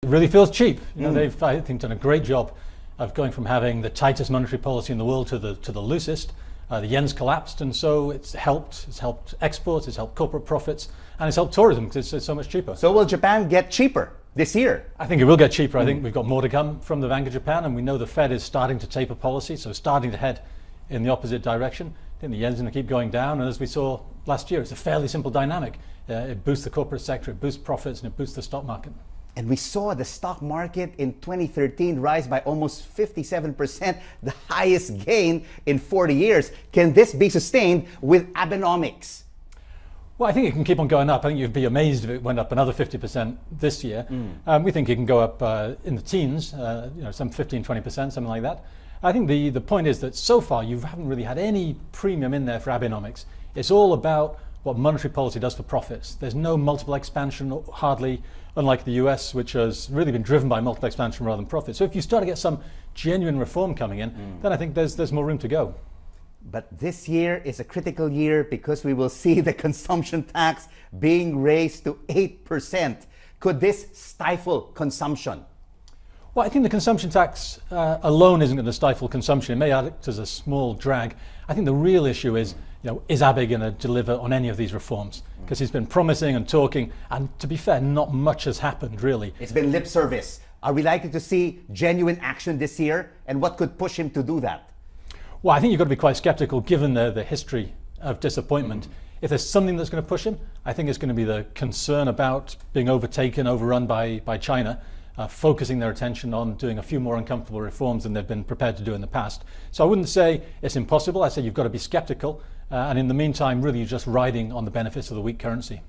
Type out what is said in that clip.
It really feels cheap. They've, I think, done a great job of going from having the tightest monetary policy in the world to the loosest. The yen's collapsed, and so it's helped exports, it's helped corporate profits, and it's helped tourism because it's so much cheaper. So will Japan get cheaper this year? I think it will get cheaper. I think we've got more to come from the Bank of Japan, and we know the Fed is starting to taper policy, so starting to head in the opposite direction. I think the yen's going to keep going down, and as we saw last year, it's a fairly simple dynamic. It boosts the corporate sector, it boosts profits, and it boosts the stock market. And we saw the stock market in 2013 rise by almost 57%, the highest gain in 40 years. Can this be sustained with Abenomics? Well, I think it can keep on going up. I think you'd be amazed if it went up another 50% this year. We think it can go up in the teens, some 15, 20%, something like that. I think the point is that so far you haven't really had any premium in there for Abenomics. It's all about what monetary policy does for profits. There's no multiple expansion, hardly, unlike the US, which has really been driven by multiple expansion rather than profit. So if you start to get some genuine reform coming in, then I think there's more room to go. But this year is a critical year because we will see the consumption tax being raised to 8%. Could this stifle consumption? Well, I think the consumption tax alone isn't going to stifle consumption. It may act as a small drag. I think the real issue is Abe going to deliver on any of these reforms? Because he's been promising and talking, and to be fair, not much has happened, really. It's been lip service. Are we likely to see genuine action this year? And what could push him to do that? Well, I think you've got to be quite skeptical given the history of disappointment. If there's something that's going to push him, I think it's going to be the concern about being overrun by China, focusing their attention on doing a few more uncomfortable reforms than they've been prepared to do in the past. So I wouldn't say it's impossible. I say you've got to be skeptical. And in the meantime, really, you're just riding on the benefits of the weak currency.